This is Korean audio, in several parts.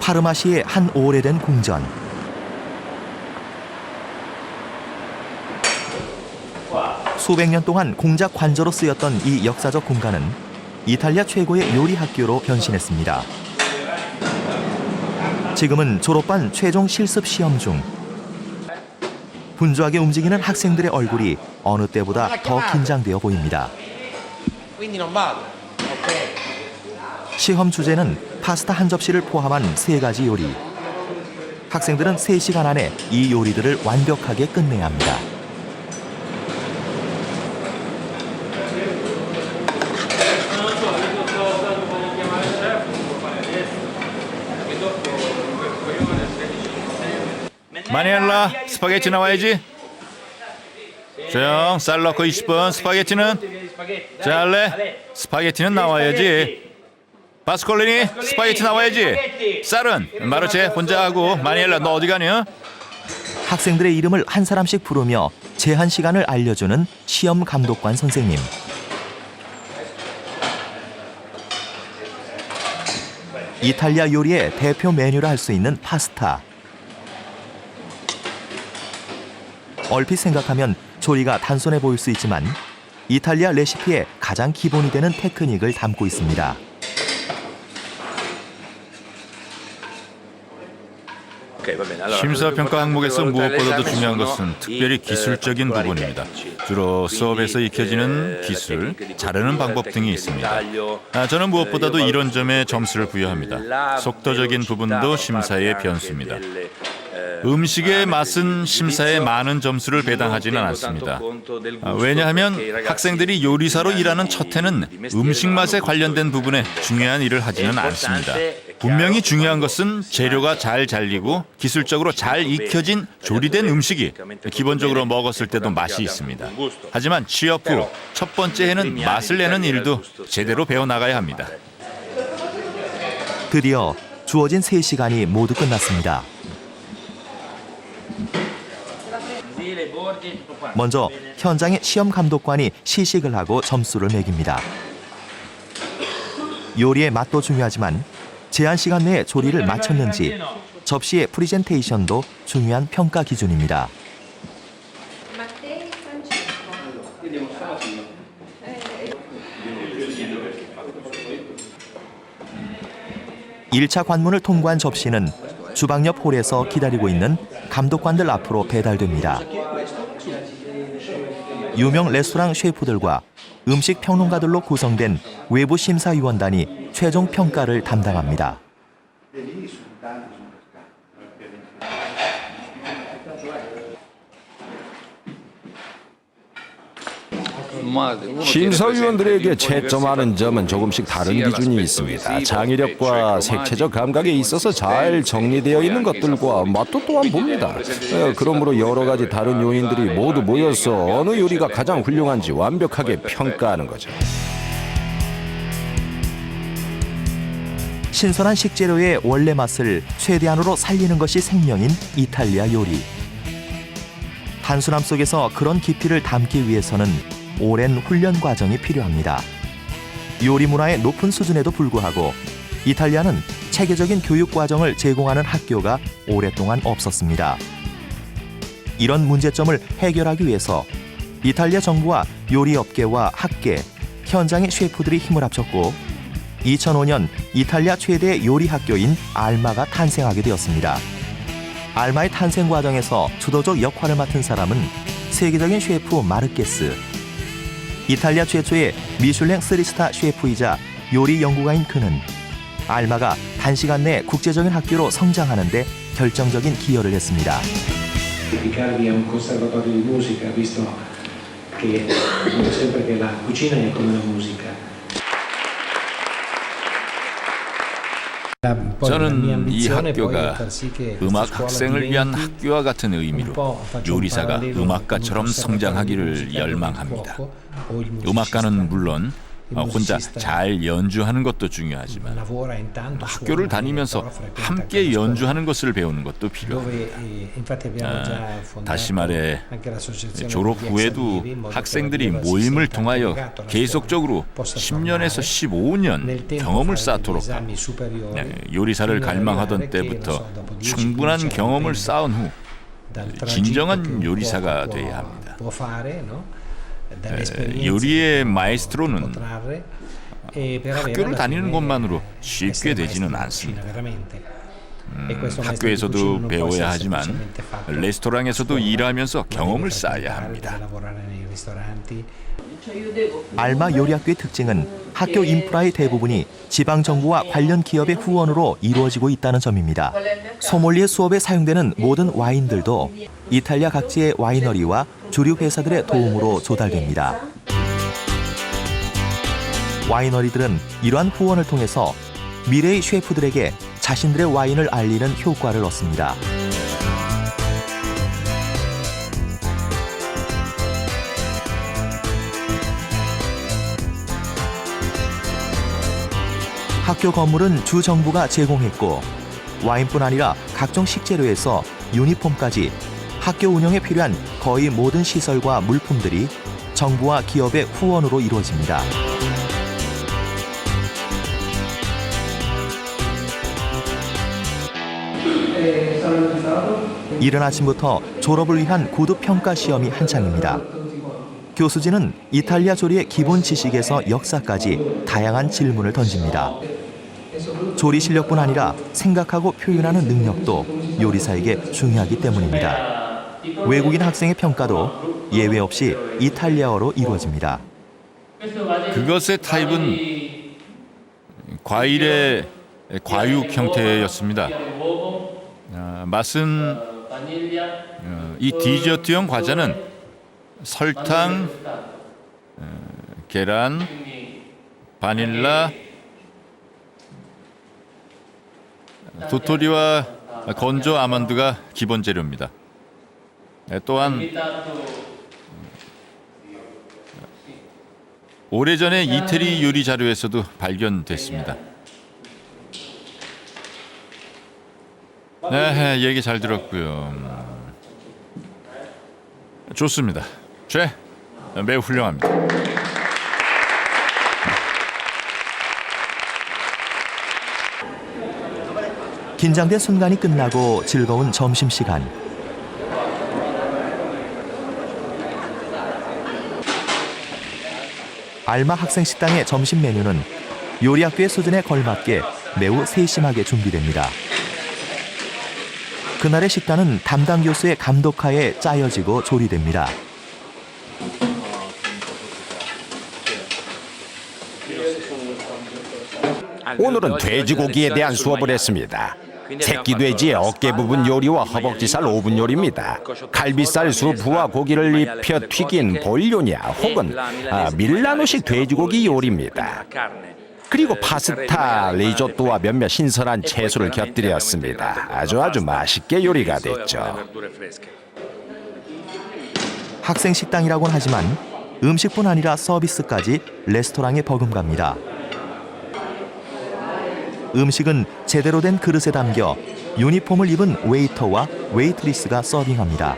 파르마시의 한 오래된 궁전. 수백 년 동안 공작 관저로 쓰였던 이 역사적 공간은 이탈리아 최고의 요리 학교로 변신했습니다. 지금은 졸업반 최종 실습 시험 중. 분주하게 움직이는 학생들의 얼굴이 어느 때보다 더 긴장되어 보입니다. 시험 주제는 파스타 한 접시를 포함한 3가지 요리. 학생들은 3시간 안에 이 요리들을 완벽하게 끝내야 합니다. 마니엘라, 스파게티 나와야지. 조용, 쌀 넣고 20분. 스파게티는? 잘래? 스파게티는 나와야지. 바스콜리니, 스파게티 나와야지. 쌀은? 마르체 혼자 하고. 마니엘라, 너 어디 가냐? 학생들의 이름을 한 사람씩 부르며 제한 시간을 알려주는 시험 감독관 선생님. 이탈리아 요리의 대표 메뉴라 할 수 있는 파스타. 얼핏 생각하면 조리가 단순해 보일 수 있지만 이탈리아 레시피의 가장 기본이 되는 테크닉을 담고 있습니다. 심사평가 항목에서 무엇보다도 중요한 것은 특별히 기술적인 부분입니다. 주로 수업에서 익혀지는 기술, 자르는 방법 등이 있습니다. 저는 무엇보다도 이런 점에 점수를 부여합니다. 속도적인 부분도 심사의 변수입니다. 음식의 맛은 심사에 많은 점수를 배당하지는 않습니다. 왜냐하면 학생들이 요리사로 일하는 첫 해는 음식 맛에 관련된 부분에 중요한 일을 하지는 않습니다. 분명히 중요한 것은 재료가 잘 잘리고 기술적으로 잘 익혀진 조리된 음식이 기본적으로 먹었을 때도 맛이 있습니다. 하지만 취업 후 첫 번째 해는 맛을 내는 일도 제대로 배워나가야 합니다. 드디어 주어진 3시간이 모두 끝났습니다. 먼저 현장의 시험 감독관이 시식을 하고 점수를 매깁니다. 요리의 맛도 중요하지만 제한 시간 내에 조리를 마쳤는지 접시의 프리젠테이션도 중요한 평가 기준입니다. 1차 관문을 통과한 접시는 주방 옆 홀에서 기다리고 있는 감독관들 앞으로 배달됩니다. 유명 레스토랑 셰프들과 음식 평론가들로 구성된 외부 심사위원단이 최종 평가를 담당합니다. 심사위원들에게 채점하는 점은 조금씩 다른 기준이 있습니다. 창의력과 색채적 감각에 있어서 잘 정리되어 있는 것들과 맛도 또한 봅니다. 그러므로 여러 가지 다른 요인들이 모두 모여서 어느 요리가 가장 훌륭한지 완벽하게 평가하는 거죠. 신선한 식재료의 원래 맛을 최대한으로 살리는 것이 생명인 이탈리아 요리. 단순함 속에서 그런 깊이를 담기 위해서는 오랜 훈련 과정이 필요합니다. 요리 문화의 높은 수준에도 불구하고 이탈리아는 체계적인 교육 과정을 제공하는 학교가 오랫동안 없었습니다. 이런 문제점을 해결하기 위해서 이탈리아 정부와 요리업계와 학계, 현장의 셰프들이 힘을 합쳤고 2005년 이탈리아 최대 요리 학교인 알마가 탄생하게 되었습니다. 알마의 탄생 과정에서 주도적 역할을 맡은 사람은 세계적인 셰프 마르케스. 이탈리아 최초의 미슐랭 3스타 셰프이자 요리 연구가인 그는 알마가 단시간 내 국제적인 학교로 성장하는 데 결정적인 기여를 했습니다. 저는 이 학교가 음악 학생을 위한 학교와 같은 의미로 요리사가 음악가처럼 성장하기를 열망합니다. 음악가는 물론 혼자 잘 연주하는 것도 중요하지만 학교를 다니면서 함께 연주하는 것을 배우는 것도 필요합니다. 다시 말해 졸업 후에도 학생들이 모임을 통하여 계속적으로 10년에서 15년 경험을 쌓도록 요리사를 갈망하던 때부터 충분한 경험을 쌓은 후 진정한 요리사가 돼야 합니다. 요리의 마에스트로는 학교를 다니는 것만으로 쉽게 되지는 않습니다. 학교에서도 배워야 하지만 레스토랑에서도 일하면서 경험을 쌓아야 합니다. 알마 요리학교의 특징은 학교 인프라의 대부분이 지방정부와 관련 기업의 후원으로 이루어지고 있다는 점입니다. 소믈리에 수업에 사용되는 모든 와인들도 이탈리아 각지의 와이너리와 주류 회사들의 도움으로 조달됩니다. 와이너리들은 이러한 후원을 통해서 미래의 셰프들에게 자신들의 와인을 알리는 효과를 얻습니다. 학교 건물은 주 정부가 제공했고 와인뿐 아니라 각종 식재료에서 유니폼까지 학교 운영에 필요한 거의 모든 시설과 물품들이 정부와 기업의 후원으로 이루어집니다. 이른 아침부터 졸업을 위한 구두 평가 시험이 한창입니다. 교수진은 이탈리아 조리의 기본 지식에서 역사까지 다양한 질문을 던집니다. 조리 실력뿐 아니라 생각하고 표현하는 능력도 요리사에게 중요하기 때문입니다. 외국인 학생의 평가도 예외 없이 이탈리아어로 이루어집니다. 그것의 타입은 과일의 과육 형태였습니다. 맛은 이 디저트형 과자는 설탕, 계란, 바닐라, 도토리와 건조 아몬드가 기본 재료입니다. 또한 오래전에 이태리 요리 자료에서도 발견됐습니다. 네, 얘기 잘 들었고요. 좋습니다. 매우 훌륭합니다. 긴장된 순간이 끝나고 즐거운 점심시간. 알마 학생 식당의 점심 메뉴는 요리학교의 수준에 걸맞게 매우 세심하게 준비됩니다. 그날의 식단은 담당 교수의 감독하에 짜여지고 조리됩니다. 오늘은 돼지고기에 대한 수업을 했습니다. 새끼 돼지의 어깨 부분 요리와 허벅지살 오븐 요리입니다. 갈비살 수프와 고기를 입혀 튀긴 볼요냐 혹은 밀라노식 돼지고기 요리입니다. 그리고 파스타, 리조또와 몇몇 신선한 채소를 곁들였습니다. 아주 맛있게 요리가 됐죠. 학생 식당이라고는 하지만 음식뿐 아니라 서비스까지 레스토랑에 버금갑니다. 음식은 제대로 된 그릇에 담겨 유니폼을 입은 웨이터와 웨이트리스가 서빙합니다.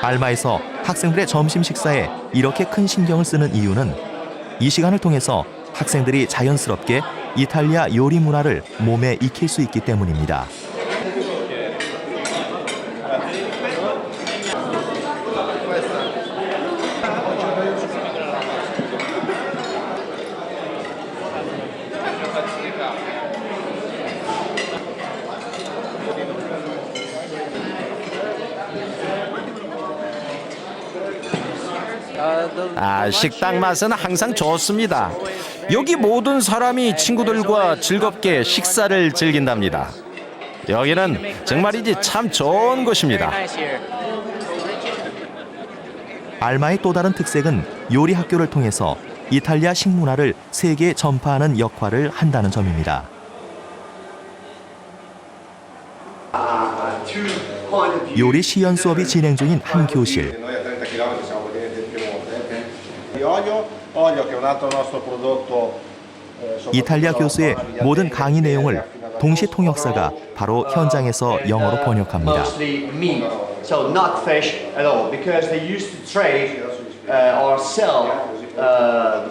알마에서 학생들의 점심 식사에 이렇게 큰 신경을 쓰는 이유는 이 시간을 통해서 학생들이 자연스럽게 이탈리아 요리 문화를 몸에 익힐 수 있기 때문입니다. 식당 맛은 항상 좋습니다. 여기 모든 사람이 친구들과 즐겁게 식사를 즐긴답니다. 여기는 정말이지 참 좋은 곳입니다. 알마의 또 다른 특색은 요리 학교를 통해서 이탈리아 식문화를 세계에 전파하는 역할을 한다는 점입니다. 요리 시연 수업이 진행 중인 한 교실. Noi a 30 km siamo praticamente il Piemonte. Di olio che è un altro nostro prodotto. 이탈리아 교수의 모든 강의 내용을 동시 통역사가 바로 현장에서 영어로 번역합니다. Mostly meat, so not fish at all, because they used to trade or sell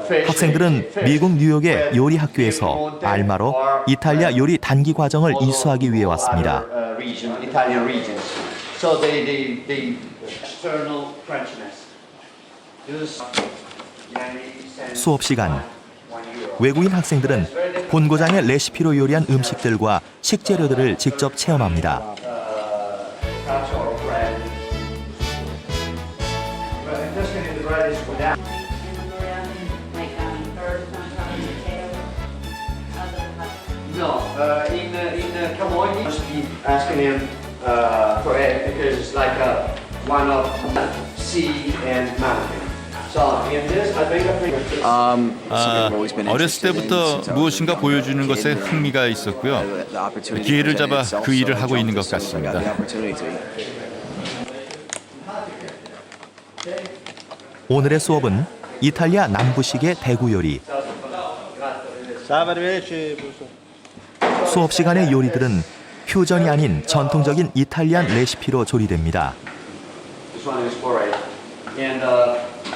fish. 학생들은 미국 뉴욕의 요리 학교에서 알마로 이탈리아 요리 단기 과정을 이수하기 위해 왔습니다. Italian regions. So they external crunchiness. 수업 시간 외국인 학생들은 본고장의 레시피로 요리한 음식들과 식재료들을 직접 체험합니다. No, in Camogli, must be asking him for it because it's like one of sea and mountain. So in this, I think 어렸을 때부터 무엇인가 보여주는 것에 흥미가 있었고요. 기회를 잡아 그 일을 하고 있는 것 같습니다. 오늘의 수업은 이탈리아 남부식의 대구 요리. 수업 시간의 요리들은 퓨전이 아닌 전통적인 이탈리안 레시피로 조리됩니다. this one is forage. And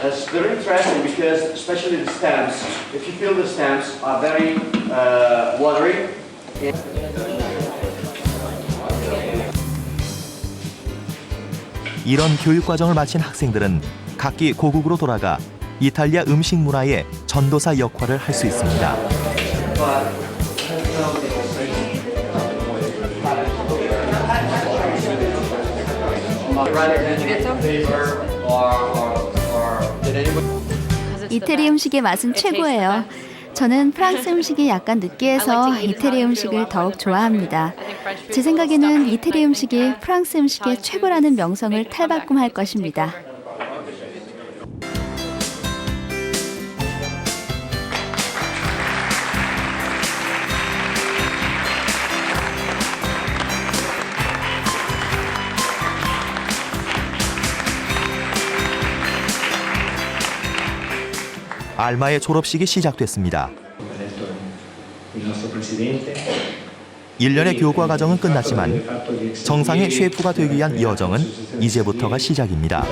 it's very interesting because especially the stems, if you feel the stems are very watery. 이런 교육 과정을 마친 학생들은 각기 고국으로 돌아가 이탈리아 음식 문화의 전도사 역할을 할 수 있습니다. 이태리 음식의 맛은 최고예요. 저는 프랑스 음식이 약간 느끼해서 이태리 음식을 더욱 좋아합니다. 제 생각에는 이태리 음식이 프랑스 음식의 최고라는 명성을 탈바꿈할 것입니다. 알마의 졸업식이 시작됐습니다. 1년의 교과 과정은 끝났지만 정상의 셰프가 되기 위한 여정은 이제부터가 시작입니다.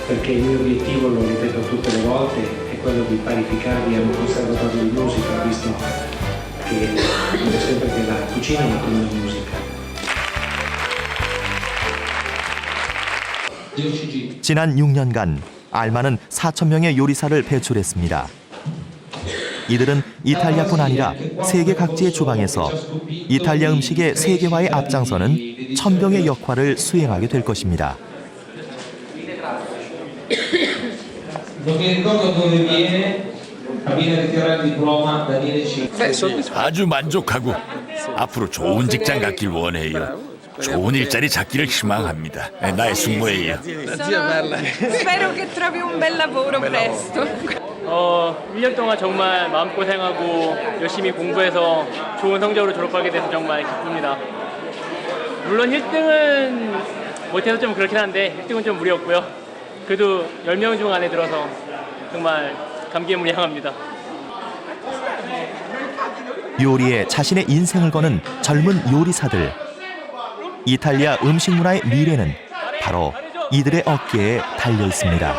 Perché il mio obiettivo, lo ripeto tutte le volte, è quello di parificarmi a un conservatorio di musica, visto che dico sempre che la cucina è come la musica. 지난 6년간 알마는 4,000명의 요리사를 배출했습니다. 이들은 이탈리아뿐 아니라 세계 각지의 주방에서 이탈리아 음식의 세계화에 앞장서는 천병의 역할을 수행하게 될 것입니다. 아주 만족하고 앞으로 좋은 직장 갖길 원해요. 좋은 일자리 찾기를 희망합니다. 나의 숙모예요. Spero che trovi un bel lavoro presto. 1년 동안 정말 마음고생하고 열심히 공부해서 좋은 성적으로 졸업하게 돼서 정말 기쁩니다. 물론 1등은 못해서 좀 그렇긴 한데 1등은 좀 무리였고요. 그래도 10명 중 안에 들어서 정말 감개무량합니다. 요리에 자신의 인생을 거는 젊은 요리사들. 이탈리아 음식 문화의 미래는 바로 이들의 어깨에 달려 있습니다.